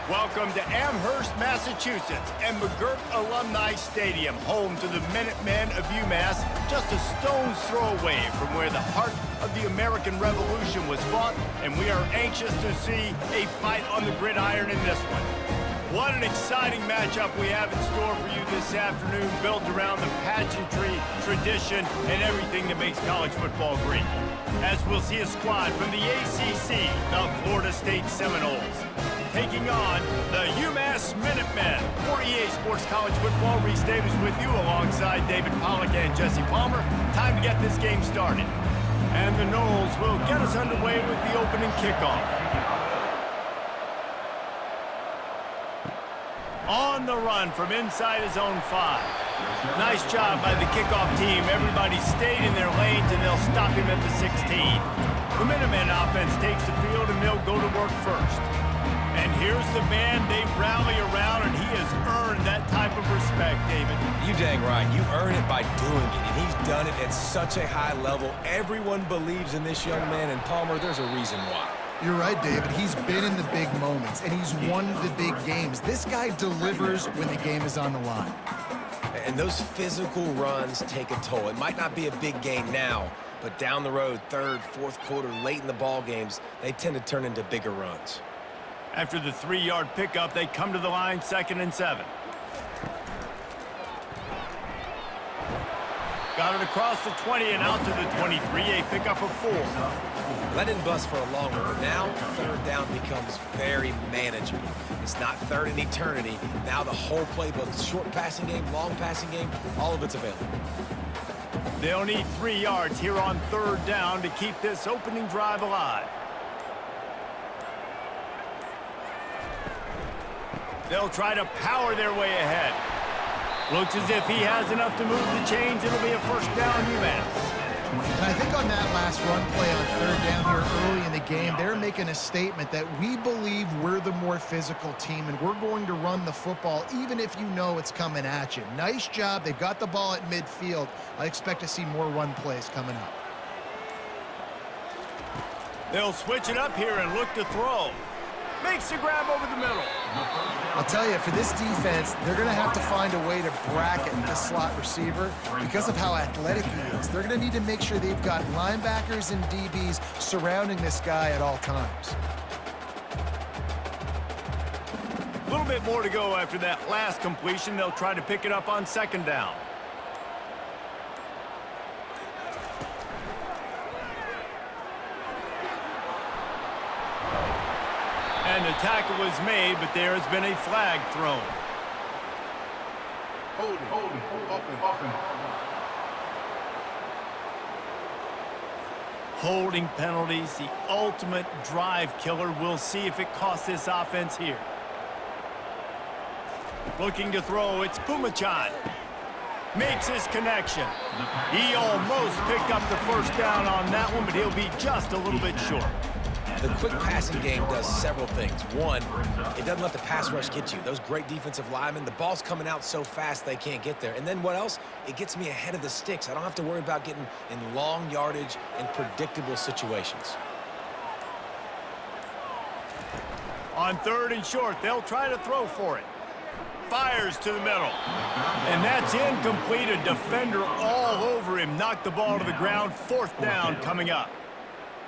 Welcome to Amherst, Massachusetts, and McGirt Alumni Stadium, home to the Minutemen of UMass, just a stone's throw away from where the heart of the American Revolution was fought, and we are anxious to see a fight on the gridiron in this one. What an exciting matchup we have in store for you this afternoon, built around the pageantry, tradition, and everything that makes college football great. As we'll see a squad from the ACC, the Florida State Seminoles, taking on the UMass Minutemen. 48 Sports College Football Restate is with you alongside David Pollack and Jesse Palmer. Time to get this game started. And the Noles will get us underway with the opening kickoff. On the run from inside his own 5. Nice job by the kickoff team. Everybody stayed in their lanes, and they'll stop him at the 16. The Minutemen offense takes the field, and they'll go to work first. And here's the man they rally around, and he has earned that type of respect, David. You dang right. You earn it by doing it, and he's done it at such a high level. Everyone believes in this young man, and Palmer, there's a reason why. You're right, David. He's been in the big moments, and he's won the big games. This guy delivers when the game is on the line. And those physical runs take a toll. It might not be a big game now, but down the road, third, fourth quarter, late in the ball games, they tend to turn into bigger runs. After the 3-yard pickup, they come to the line, 2nd and 7. Got it across the 20 and out to the 23, a pickup of 4. That didn't bust for a long one, but now third down becomes very manageable. It's not third in eternity. Now the whole playbook, short passing game, long passing game, all of it's available. They'll need 3 yards here on 3rd down to keep this opening drive alive. They'll try to power their way ahead. Looks as if he has enough to move the chains. It'll be a first down, UMass. And I think on that last run play on 3rd down here early in the game, they're making a statement that we believe we're the more physical team, and we're going to run the football even if you know it's coming at you. Nice job. They've got the ball at midfield. I expect to see more run plays coming up. They'll switch it up here and look to throw. Makes the grab over the middle. I'll tell you, for this defense, they're going to have to find a way to bracket this slot receiver because of how athletic he is. They're going to need to make sure they've got linebackers and DBs surrounding this guy at all times. A little bit more to go after that last completion. They'll try to pick it up on 2nd down. And the tackle was made, but there has been a flag thrown. Holding penalties, the ultimate drive killer. We'll see if it costs this offense here. Looking to throw, it's Pumachan. Makes his connection. He almost picked up the first down on that one, but he'll be just a little bit short. The quick passing game does several things. One, it doesn't let the pass rush get you. Those great defensive linemen, the ball's coming out so fast they can't get there. And then what else? It gets me ahead of the sticks. I don't have to worry about getting in long yardage and predictable situations. On 3rd and short, they'll try to throw for it. Fires to the middle. And that's incomplete. A defender all over him. Knocked the ball to the ground. 4th down coming up.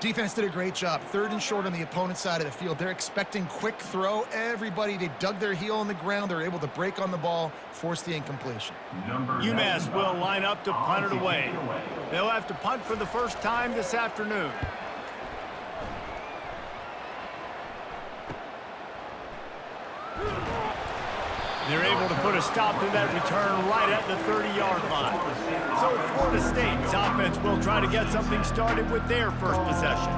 Defense did a great job. 3rd and short on the opponent's side of the field. They're expecting quick throw. Everybody, they dug their heel on the ground. They're able to break on the ball, force the incompletion. UMass will line up to punt it away. They'll have to punt for the first time this afternoon. They're able to put a stop to that return right at the 30-yard line. So Florida State's offense will try to get something started with their first possession.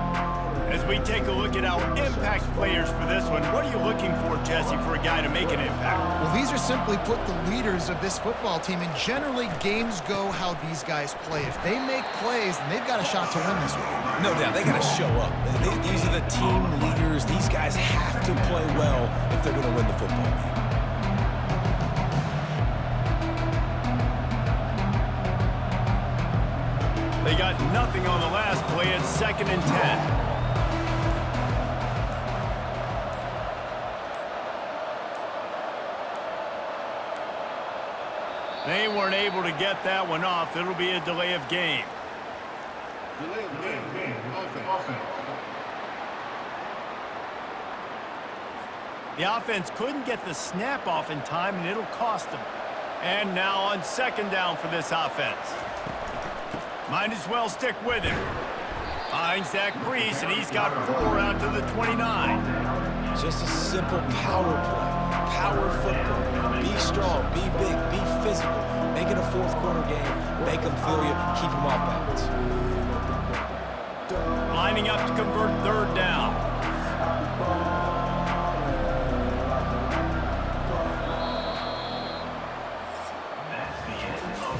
As we take a look at our impact players for this one, what are you looking for, Jesse, for a guy to make an impact? Well, these are simply put the leaders of this football team, and generally games go how these guys play. If they make plays, then they've got a shot to win this one. No doubt, they got to show up. These are the team leaders. These guys have to play well if they're going to win the football game. They got nothing on the last play. It's 2nd and 10. They weren't able to get that one off. It'll be a delay of game. Delay of game. Offense. The offense couldn't get the snap off in time, and it'll cost them. And now on second down for this offense. Might as well stick with him. Finds that crease, and he's got 4 out to the 29. Just a simple power play. Power football. Be strong, be big, be physical. Make it a fourth quarter game. Make them feel you. Keep them off balance. Lining up to convert third down.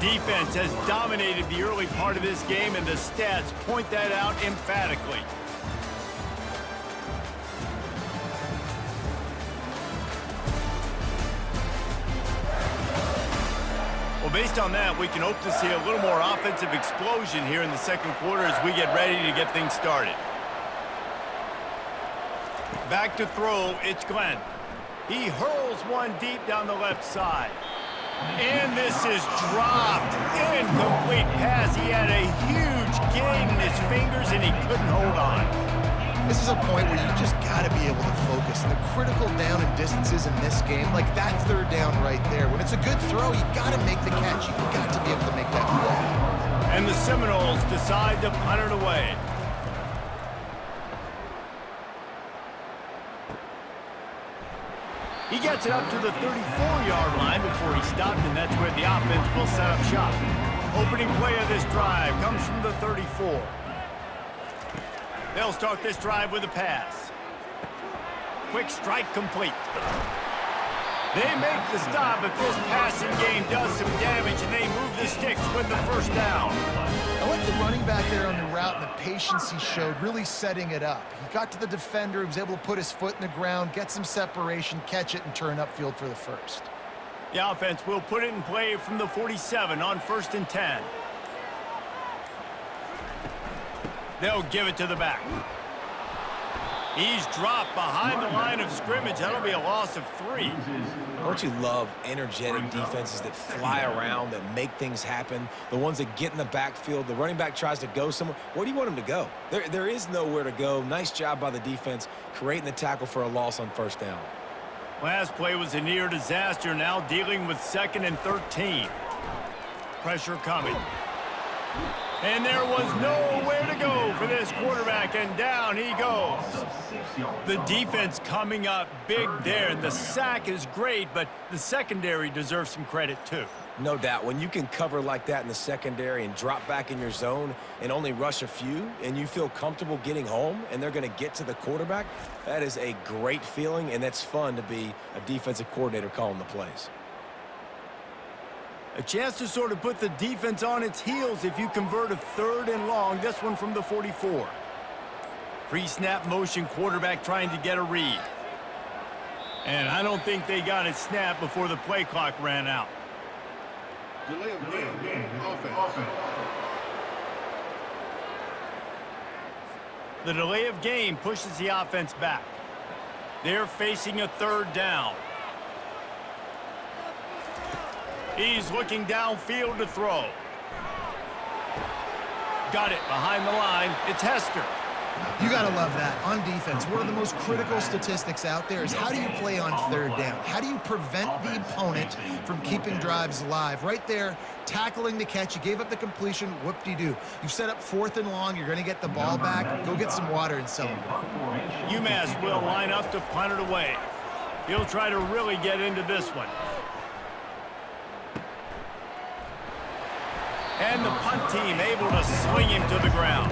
Defense has dominated the early part of this game, and the stats point that out emphatically. Well, based on that, we can hope to see a little more offensive explosion here in the second quarter as we get ready to get things started. Back to throw, it's Glenn. He hurls one deep down the left side. And this is dropped. Incomplete pass. He had a huge gain in his fingers, and he couldn't hold on. This is a point where you just got to be able to focus. And the critical down and distances in this game, like that third down right there, when it's a good throw, you got to make the catch. You got to be able to make that play. And the Seminoles decide to punt it away. He gets it up to the 34-yard line before he stopped, and that's where the offense will set up shop. Opening play of this drive comes from the 34. They'll start this drive with a pass. Quick strike complete. They make the stop, but this passing game does some damage, and they move the sticks with the first down. I like the running back there on the route and the patience he showed, really setting it up. He got to the defender, he was able to put his foot in the ground, get some separation, catch it, and turn upfield for the first. The offense will put it in play from the 47 on 1st and 10. They'll give it to the back. He's dropped behind the line of scrimmage. That'll be a loss of 3. Don't you love energetic defenses that fly around, that make things happen? The ones that get in the backfield, the running back tries to go somewhere. Where do you want him to go? There is nowhere to go. Nice job by the defense, creating the tackle for a loss on first down. Last play was a near disaster, now dealing with 2nd and 13. Pressure coming. And there was nowhere to go for this quarterback, and down he goes. The defense coming up big there, and the sack is great, but the secondary deserves some credit too. No doubt. When you can cover like that in the secondary and drop back in your zone and only rush a few, and you feel comfortable getting home and they're going to get to the quarterback, that is a great feeling, and that's fun to be a defensive coordinator calling the plays. A chance to sort of put the defense on its heels if you convert a 3rd and long. This one from the 44. Pre-snap motion, quarterback trying to get a read. And I don't think they got it snapped before the play clock ran out. Delay of game. Offense. The delay of game pushes the offense back. They're facing a 3rd down. He's looking downfield to throw. Got it behind the line. It's Hester. You got to love that. On defense, one of the most critical statistics out there is how do you play on 3rd down? How do you prevent the opponent from keeping drives alive? Right there, tackling the catch. You gave up the completion. Whoop-de-doo. You've set up 4th and long. You're going to get the ball back. Go get some water and celebrate. UMass will line up to punt it away. He'll try to really get into this one. And the punt team able to swing him to the ground.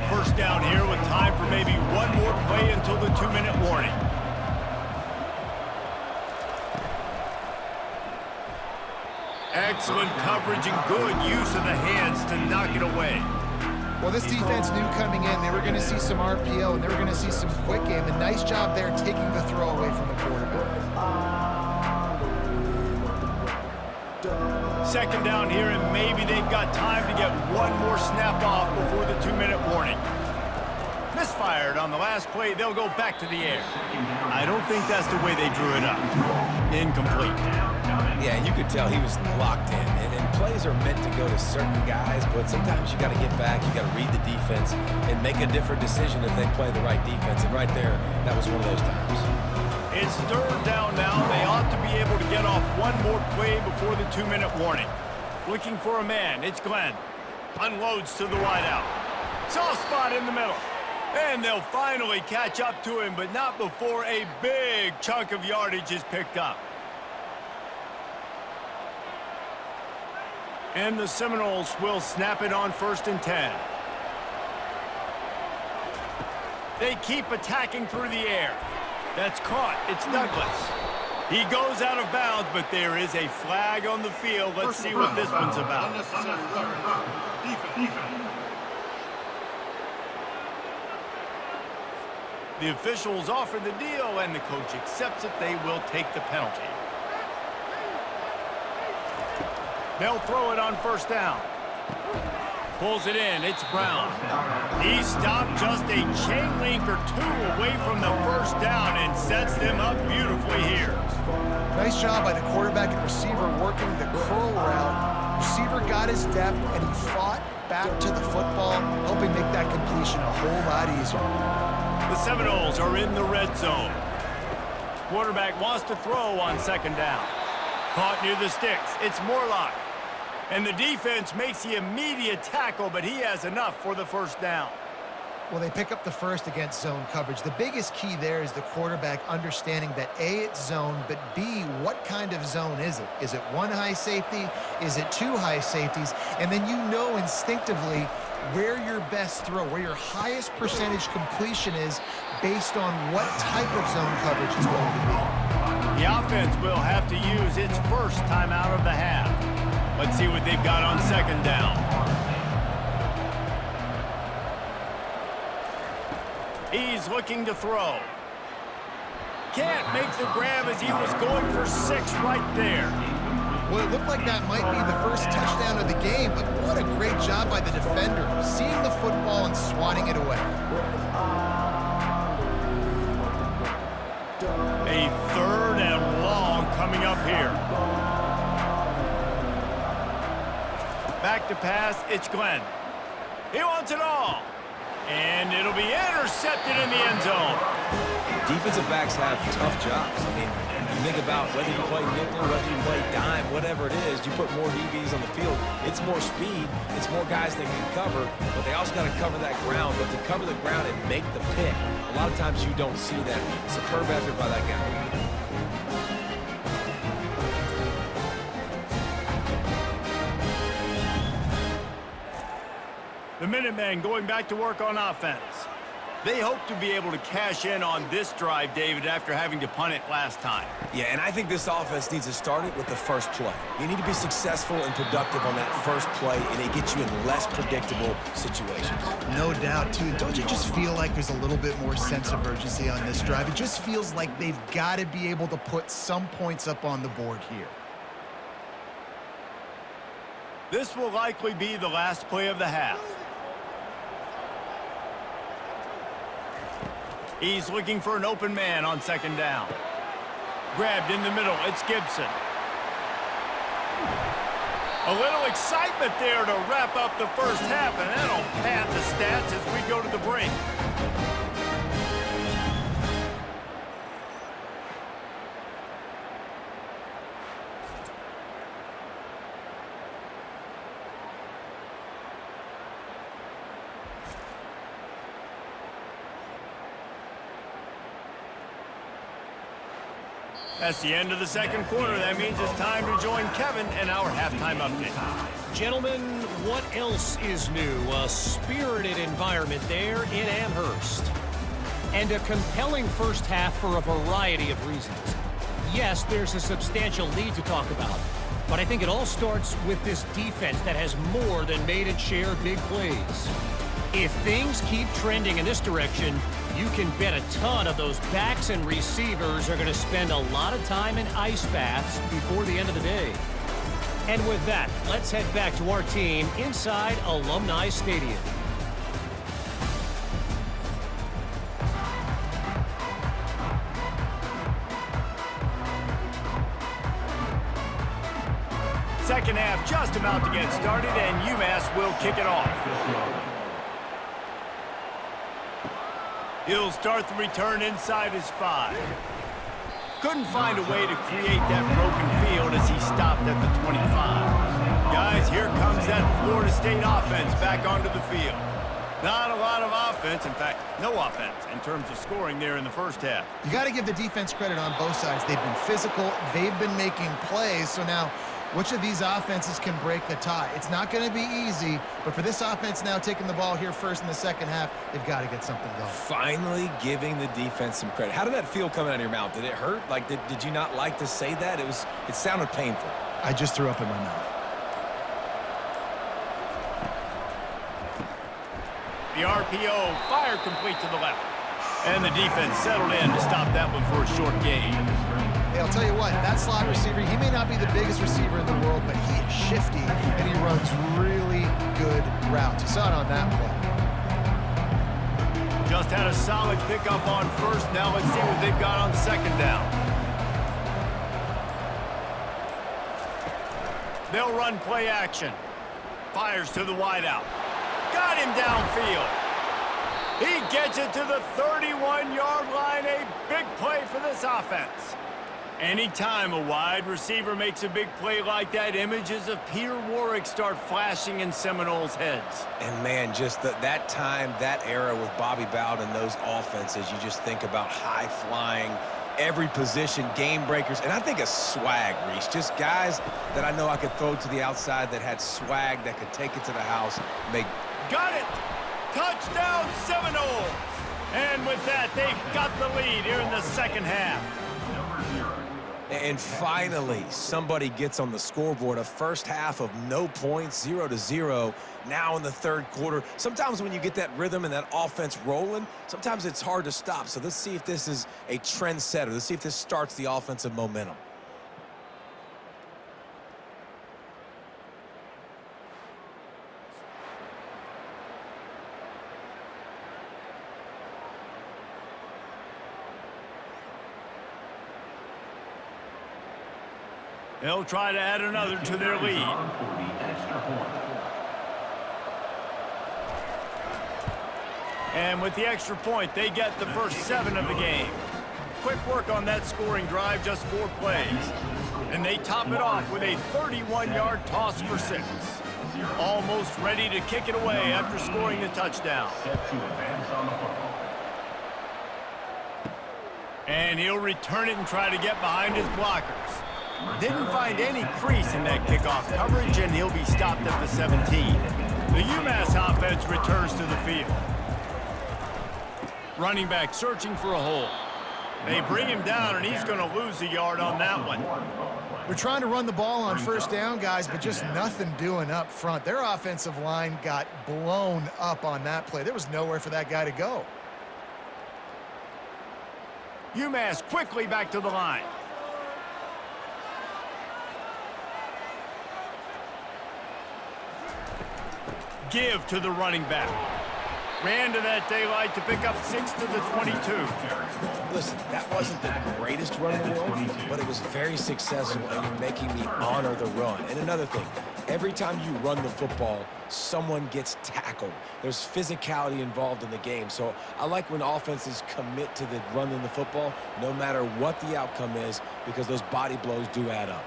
First down here with time for maybe one more play until the 2-minute warning. Excellent coverage and good use of the hands to knock it away. Well, this defense knew coming in they were going to see some RPO and they were going to see some quick game. And nice job there taking the throw away from the quarterback. Second down here, and maybe they've got time to get one more snap off before the 2-minute warning. Misfired on the last play. They'll go back to the air. I don't think that's the way they drew it up. Incomplete. Yeah, you could tell he was locked in. And plays are meant to go to certain guys, but sometimes you got to get back, you got to read the defense, and make a different decision if they play the right defense. And right there, that was one of those times. It's third down now. They ought to be able to get off one more play before the 2-minute warning. Looking for a man. It's Glenn. Unloads to the wideout. Soft spot in the middle. And they'll finally catch up to him, but not before a big chunk of yardage is picked up. And the Seminoles will snap it on 1st and 10. They keep attacking through the air. That's caught. It's Douglas. He goes out of bounds, but there is a flag on the field. Let's see what this one's about. The officials offer the deal, and the coach accepts it. They will take the penalty. They'll throw it on 1st down. Pulls it in. It's Brown. He stopped just a chain link or two away from the 1st down and sets them up beautifully here. Nice job by the quarterback and receiver working the curl route. Receiver got his depth, and he fought back to the football, helping make that completion a whole lot easier. The Seminoles are in the red zone. Quarterback wants to throw on 2nd down. Caught near the sticks. It's Morlock. And the defense makes the immediate tackle, but he has enough for the 1st down. Well, they pick up the first against zone coverage. The biggest key there is the quarterback understanding that A, it's zone, but B, what kind of zone is it? Is it 1 high safety? Is it 2 high safeties? And then you know instinctively where your best throw, where your highest percentage completion is based on what type of zone coverage it's going to be. The offense will have to use its first timeout of the half. Let's see what they've got on 2nd down. He's looking to throw. Can't make the grab as he was going for 6 right there. Well, it looked like that might be the first touchdown of the game, but what a great job by the defender, seeing the football and swatting it away. A 3rd and long coming up here. Back to pass, it's Glenn. He wants it all. And it'll be intercepted in the end zone. Defensive backs have tough jobs. I mean, you think about whether you play nickel, whether you play dime, whatever it is, you put more DBs on the field. It's more speed. It's more guys that can cover, but they also got to cover that ground. But to cover the ground and make the pick, a lot of times you don't see that. Superb effort by that guy. The Minutemen going back to work on offense. They hope to be able to cash in on this drive, David, after having to punt it last time. Yeah, and I think this offense needs to start it with the first play. You need to be successful and productive on that first play, and it gets you in less predictable situations. No doubt, too. Don't you just feel like there's a little bit more sense of urgency on this drive? It just feels like they've got to be able to put some points up on the board here. This will likely be the last play of the half. He's looking for an open man on 2nd down. Grabbed in the middle. It's Gibson. A little excitement there to wrap up the first half, and that'll pad the stats as we go to the break. That's the end of the 2nd quarter. That means it's time to join Kevin and our halftime update. Gentlemen, what else is new? A spirited environment there in Amherst. And a compelling first half for a variety of reasons. Yes, there's a substantial lead to talk about, but I think it all starts with this defense that has more than made its share of big plays. If things keep trending in this direction, you can bet a ton of those backs and receivers are going to spend a lot of time in ice baths before the end of the day. And with that, let's head back to our team inside Alumni Stadium. Second half just about to get started, and UMass will kick it off. He'll start the return inside his 5. Couldn't find a way to create that broken field as he stopped at the 25. Guys, here comes that Florida State offense back onto the field. Not a lot of offense, in fact, no offense in terms of scoring there in the first half. You got to give the defense credit on both sides. They've been physical. They've been making plays. So now, which of these offenses can break the tie? It's not going to be easy, but for this offense now taking the ball here first in the second half, they've got to get something going. Finally giving the defense some credit. How did that feel coming out of your mouth? Did it hurt? Like, did you not like to say that? It sounded painful. I just threw up in my mouth. The RPO fired complete to the left. And the defense settled in to stop that one for a short gain. Hey, I'll tell you what, that slot receiver, he may not be the biggest receiver in the world, but he is shifty, and he runs really good routes. You saw it on that play. Just had a solid pickup on first. Now let's see what they've got on second down. They'll run play action. Fires to the wideout. Got him downfield. He gets it to the 31-yard line. A big play for this offense. Anytime a wide receiver makes a big play like that, images of Peter Warrick start flashing in Seminoles' heads. And, man, just that time, that era with Bobby Bowden and those offenses, you just think about high-flying, every position, game breakers, and I think of swag, Reese. Just guys that I know I could throw to the outside that had swag, that could take it to the house, make... Got it! Touchdown Seminoles! And with that, they've got the lead here in the second half. And finally, somebody gets on the scoreboard. A first half of no points, 0-0. Now in the third quarter. Sometimes when you get that rhythm and that offense rolling, sometimes it's hard to stop. So let's see if this is a trendsetter. Let's see if this starts the offensive momentum. They'll try to add another to their lead. And with the extra point, they get the first 7 of the game. Quick work on that scoring drive, just 4 plays. And they top it off with a 31-yard toss for 6. Almost ready to kick it away after scoring the touchdown. And he'll return it and try to get behind his blockers. Didn't find any crease in that kickoff coverage, and he'll be stopped at the 17. The UMass offense returns to the field. Running back searching for a hole. They bring him down, and he's going to lose a yard on that one. We're trying to run the ball on first down, guys, but just nothing doing up front. Their offensive line got blown up on that play. There was nowhere for that guy to go. UMass quickly back to the line. Give to the running back. Ran to that daylight to pick up 6 to the 22. Listen, that wasn't the greatest run in the world, but it was very successful, and you're making me honor the run. And another thing, every time you run the football, someone gets tackled. There's physicality involved in the game. So I like when offenses commit to the running the football, no matter what the outcome is, because those body blows do add up.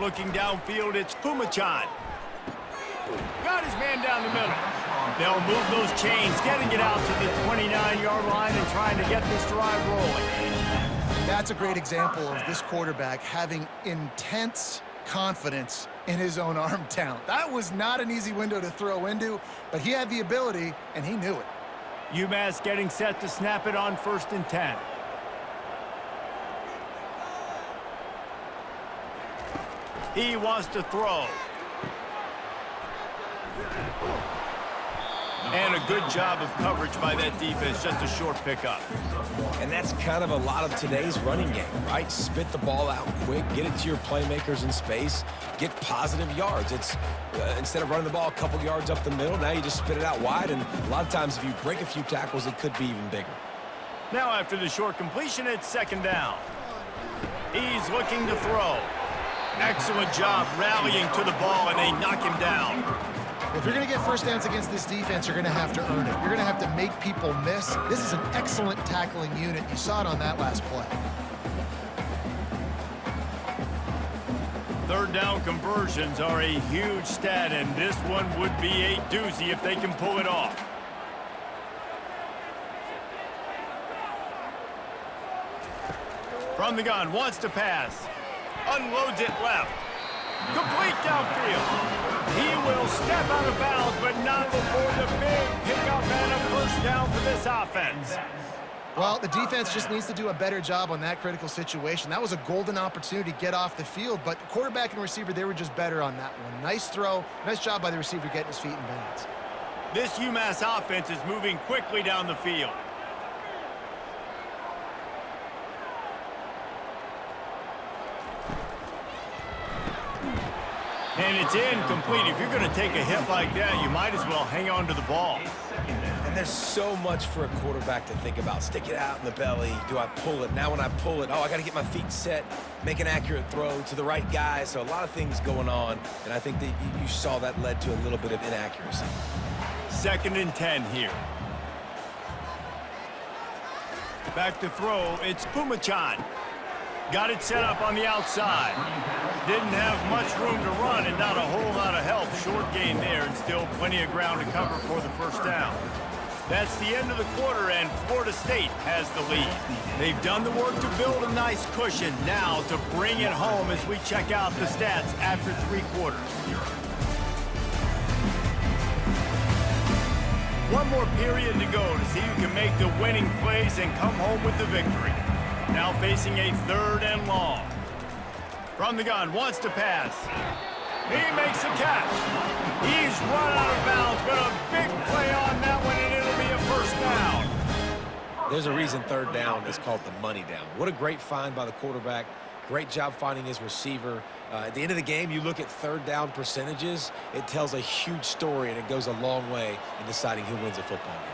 Looking downfield, it's Pumachan. Got his man down the middle. They'll move those chains, getting it out to the 29-yard line and trying to get this drive rolling. That's a great example of this quarterback having intense confidence in his own arm talent. That was not an easy window to throw into, but he had the ability, and he knew it. UMass getting set to snap it on 1st and 10. He wants to throw. And a good job of coverage by that defense, just a short pickup. And that's kind of a lot of today's running game, right? Spit the ball out quick, get it to your playmakers in space, get positive yards. It's instead of running the ball a couple yards up the middle, now you just spit it out wide, and a lot of times if you break a few tackles, it could be even bigger. Now after the short completion, it's 2nd down. He's looking to throw. Excellent job rallying to the ball, and they knock him down. Well, if you're going to get first downs against this defense, you're going to have to earn it. You're going to have to make people miss. This is an excellent tackling unit. You saw it on that last play. Third down conversions are a huge stat, and this one would be a doozy if they can pull it off. From the gun, wants to pass. Unloads it left. Complete downfield. He will step out of bounds, but not before the big pickup and a first down for this offense. Well, the defense just needs to do a better job on that critical situation. That was a golden opportunity to get off the field, but the quarterback and receiver, they were just better on that one. Nice throw. Nice job by the receiver getting his feet in bounds. This UMass offense is moving quickly down the field. And it's incomplete. If you're going to take a hit like that, you might as well hang on to the ball. And there's so much for a quarterback to think about. Stick it out in the belly. Do I pull it? Now when I pull it, oh, I got to get my feet set, make an accurate throw to the right guy. So a lot of things going on, and I think that you saw that led to a little bit of inaccuracy. 2nd and 10 here. Back to throw, it's Pumachan. Got it set up on the outside. Didn't have much room to run and not a whole lot of help. Short gain there and still plenty of ground to cover for the first down. That's the end of the quarter, and Florida State has the lead. They've done the work to build a nice cushion. Now to bring it home as we check out the stats after 3 quarters. One more period to go to see who can make the winning plays and come home with the victory. Now facing a 3rd and long. From the gun, wants to pass. He makes a catch. He's run out of bounds, but a big play on that one, and it'll be a first down. There's a reason 3rd down is called the money down. What a great find by the quarterback. Great job finding his receiver. At the end of the game, you look at 3rd down percentages. It tells a huge story, and it goes a long way in deciding who wins a football game.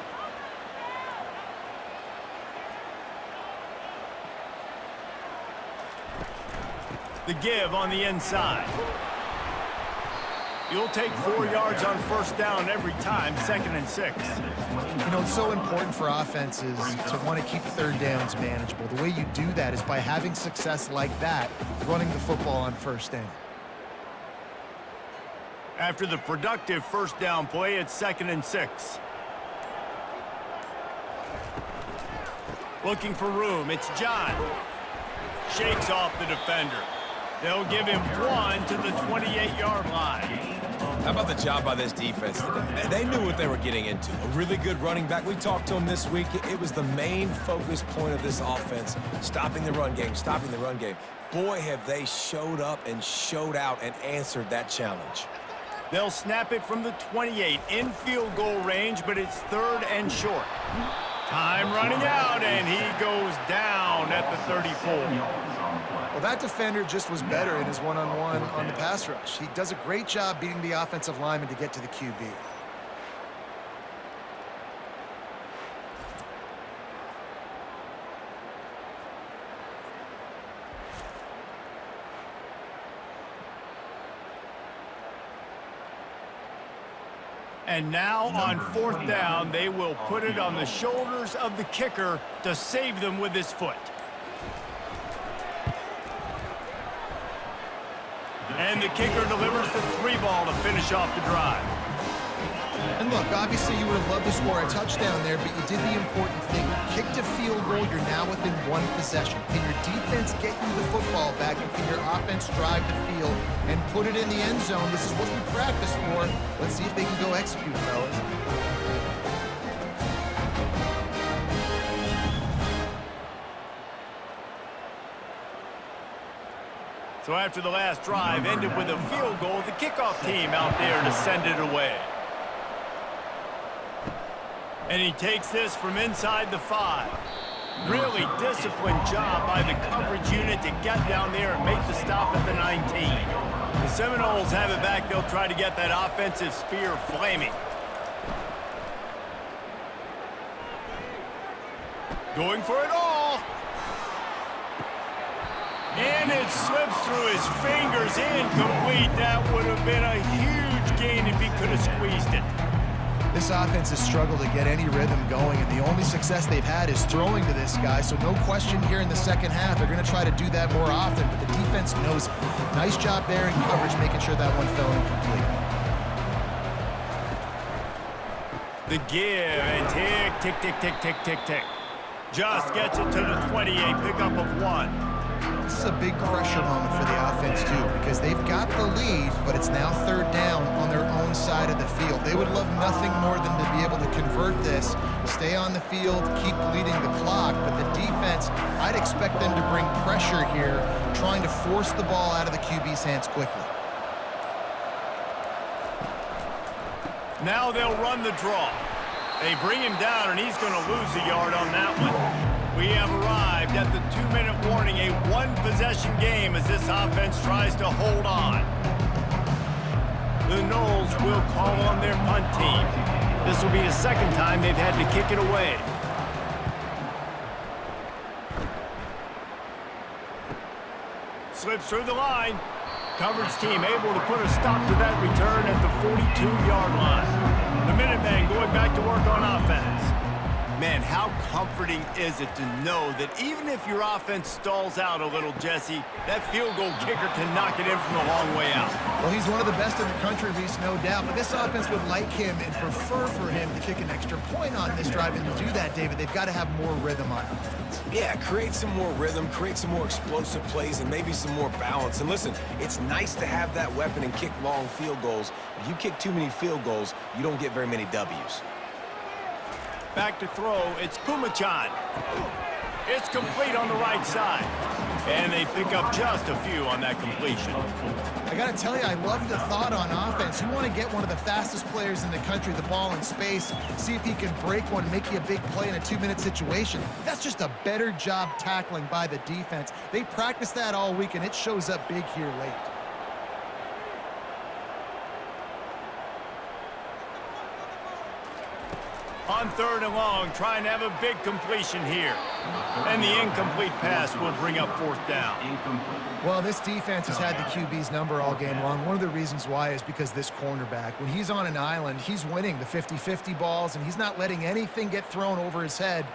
The give on the inside. You'll take 4 yards on first down every time, 2nd and 6. You know, it's so important for offenses to want to keep 3rd downs manageable. The way you do that is by having success like that, running the football on first down. After the productive first down play, it's 2nd and 6. Looking for room, it's John. Shakes off the defender. They'll give him 1 to the 28-yard line. How about the job by this defense today? They knew what they were getting into. A really good running back. We talked to him this week. It was the main focus point of this offense, stopping the run game, stopping the run game. Boy, have they showed up and showed out and answered that challenge. They'll snap it from the 28 in field goal range, but it's 3rd and short. Time running out, and he goes down at the 34. Well, that defender just was better in his one-on-one on the pass rush. He does a great job beating the offensive lineman to get to the QB. And now on 4th down, they will put it on the shoulders of the kicker to save them with his foot. And the kicker delivers the 3-ball to finish off the drive. And look, obviously you would have loved to score a touchdown there, but you did the important thing. Kicked a field goal, you're now within 1 possession. Can your defense get you the football back, and can your offense drive the field and put it in the end zone? This is what we practice for. Let's see if they can go execute, fellas. So after the last drive ended with a field goal, the kickoff team out there to send it away. And he takes this from inside the 5. Really disciplined job by the coverage unit to get down there and make the stop at the 19. The Seminoles have it back. They'll try to get that offensive spear flaming. Going for it all. And it slips through his fingers, incomplete. That would have been a huge gain if he could have squeezed it. This offense has struggled to get any rhythm going, and the only success they've had is throwing to this guy, so no question here in the second half. They're going to try to do that more often, but the defense knows it. Nice job there in coverage, making sure that one fell incomplete. The give, and tick, tick, tick, tick, tick, tick, tick. Just gets it to the 28, pickup of 1. This is a big pressure moment for the offense, too, because they've got the lead, but it's now third down on their own side of the field. They would love nothing more than to be able to convert this, stay on the field, keep leading the clock, but the defense, I'd expect them to bring pressure here, trying to force the ball out of the QB's hands quickly. Now they'll run the draw. They bring him down, and he's going to lose a yard on that one. We have arrived at the 2-minute warning, a one-possession game as this offense tries to hold on. The Knowles will call on their punt team. This will be the second time they've had to kick it away. Slips through the line. Coverage team able to put a stop to that return at the 42-yard line. The Minutemen going back to work on offense. Man, how comforting is it to know that even if your offense stalls out a little, Jesse, that field goal kicker can knock it in from a long way out. Well, he's one of the best in the country, Reese, no doubt, but this offense would like him and prefer for him to kick an extra point on this drive, and to do that, David, they've got to have more rhythm on offense. Yeah, create some more rhythm, create some more explosive plays, and maybe some more balance. And listen, it's nice to have that weapon and kick long field goals. If you kick too many field goals, you don't get very many W's. Back to throw, it's Pumachan. It's complete on the right side. And they pick up just a few on that completion. I got to tell you, I love the thought on offense. You want to get one of the fastest players in the country the ball in space, see if he can break one and make you a big play in a 2-minute situation. That's just a better job tackling by the defense. They practice that all week, and it shows up big here late. On 3rd and long, trying to have a big completion here. And the incomplete pass will bring up 4th down. Well, this defense has had the QB's number all game long. One of the reasons why is because this cornerback, when he's on an island, he's winning the 50-50 balls, and he's not letting anything get thrown over his head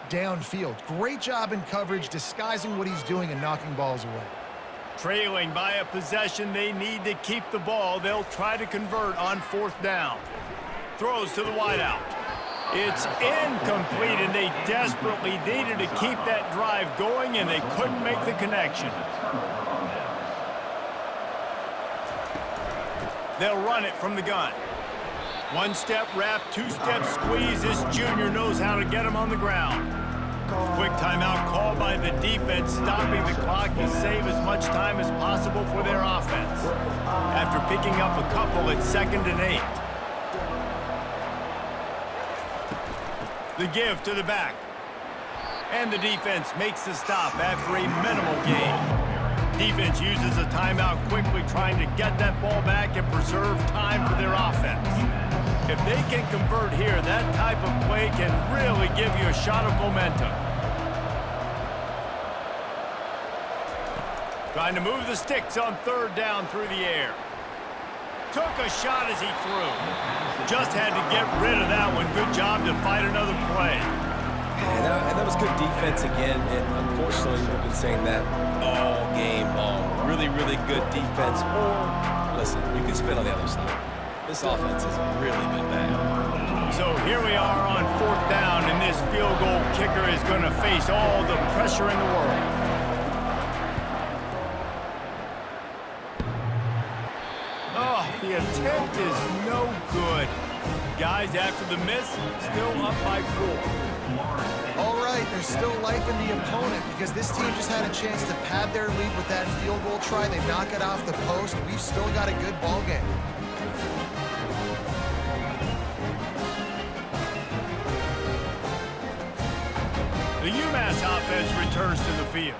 downfield. Great job in coverage, disguising what he's doing and knocking balls away. Trailing by a possession, they need to keep the ball. They'll try to convert on 4th down. Throws to the wideout. It's incomplete, and they desperately needed to keep that drive going, and they couldn't make the connection. They'll run it from the gun. 1-step wrap, 2-step squeeze. This junior knows how to get him on the ground. Quick timeout call by the defense, stopping the clock to save as much time as possible for their offense. After picking up a couple, it's 2nd and 8. The give to the back. And the defense makes the stop after a minimal gain. Defense uses a timeout quickly, trying to get that ball back and preserve time for their offense. If they can convert here, that type of play can really give you a shot of momentum. Trying to move the sticks on 3rd down through the air. Took a shot as he threw. Just had to get rid of that one. Good job to fight another play. And that was good defense again, and unfortunately we've been saying that all game long. Really, really good defense. Or, listen, you can spin on the other side. This offense has really been bad. So here we are on 4th down, and this field goal kicker is going to face all the pressure in the world. Oh, the attempt is no good. Guys, after the miss, still up by 4. All right, there's still life in the opponent because this team just had a chance to pad their lead with that field goal try. They knock it off the post. We've still got a good ball game. The UMASS offense returns to the field.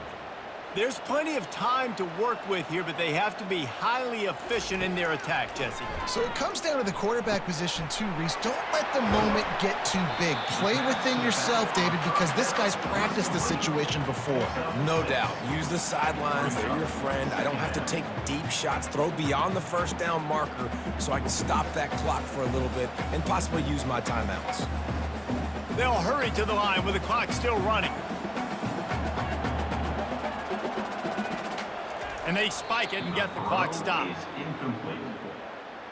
There's plenty of time to work with here, but they have to be highly efficient in their attack, Jesse. So it comes down to the quarterback position too, Reese. Don't let the moment get too big. Play within yourself, David, because this guy's practiced the situation before. No doubt. Use the sidelines. They're your friend. I don't have to take deep shots. Throw beyond the first down marker so I can stop that clock for a little bit and possibly use my timeouts. They'll hurry to the line with the clock still running. And they spike it and get the clock stopped. Incomplete.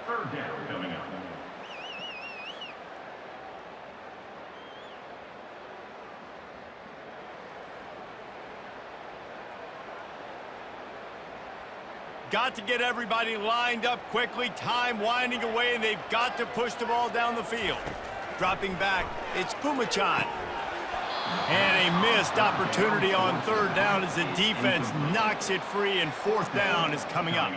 Third down coming up. Got to get everybody lined up quickly. Time winding away, and they've got to push the ball down the field. Dropping back, it's Pumachan. And a missed opportunity on third down as the defense knocks it free, and fourth down is coming up.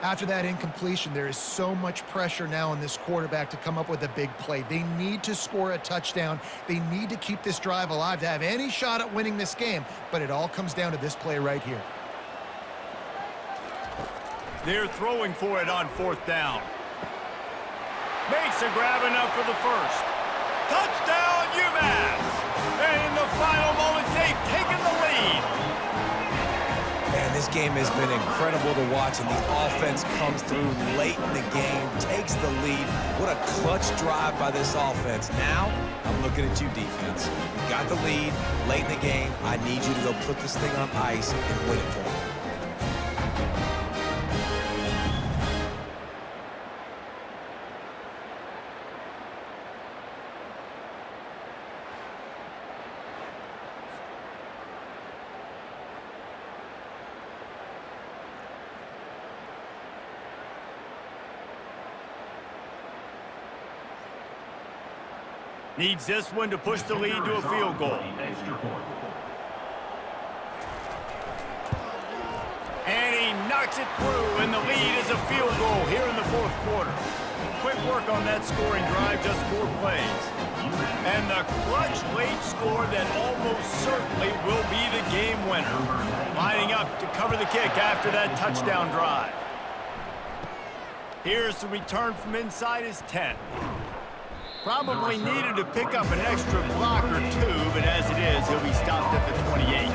After that incompletion, there is so much pressure now on this quarterback to come up with a big play. They need to score a touchdown. They need to keep this drive alive to have any shot at winning this game, but it all comes down to this play right here. They're throwing for it on fourth down. Makes a grab enough for the first. Touchdown, UMASS! And in the final moments, they've taken the lead. Man, this game has been incredible to watch, and the offense comes through late in the game, takes the lead. What a clutch drive by this offense. Now, I'm looking at you, defense. You got the lead late in the game. I need you to go put this thing on ice and win it for me. Needs this one to push the lead to a field goal. And he knocks it through, and the lead is a field goal here in the fourth quarter. Quick work on that scoring drive, just 4 plays. And the clutch late score that almost certainly will be the game winner. Lining up to cover the kick after that touchdown drive. Here's the return from inside his 10. Probably needed to pick up an extra block or 2, but as it is, he'll be stopped at the 28.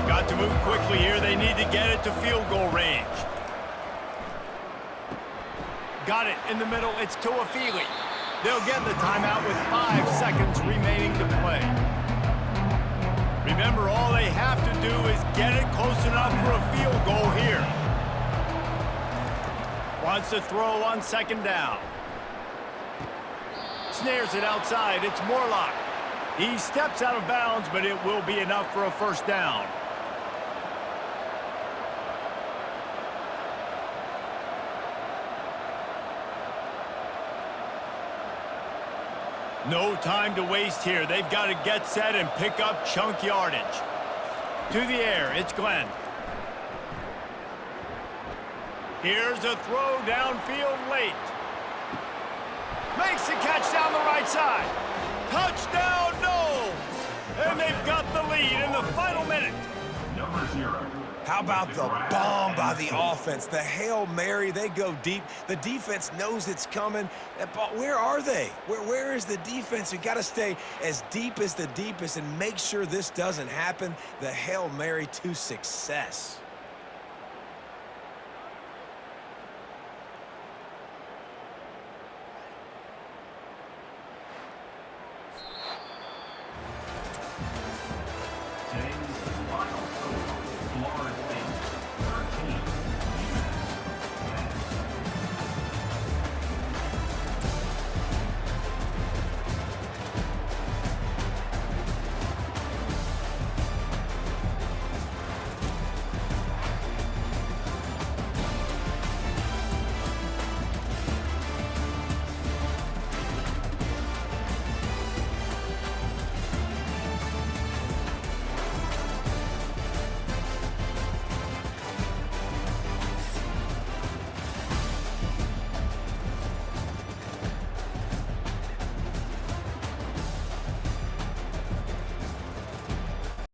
Got to move quickly here. They need to get it to field goal range. Got it in the middle. It's Tuafili. They'll get the timeout with 5 seconds remaining to play. Remember, all they have to do is get it close enough for a field goal here. Wants to throw on second down. Snares it outside. It's Morlock. He steps out of bounds, but it will be enough for a first down. No time to waste here. They've got to get set and pick up chunk yardage. To the air, it's Glenn. Here's a throw downfield late. Makes the catch down the right side. Touchdown, no! And they've got the lead in the final minute. Number 0. How about the bomb by the offense? The Hail Mary, they go deep. The defense knows it's coming. But where are they? Where is the defense? You got to stay as deep as the deepest and make sure this doesn't happen. The Hail Mary to success.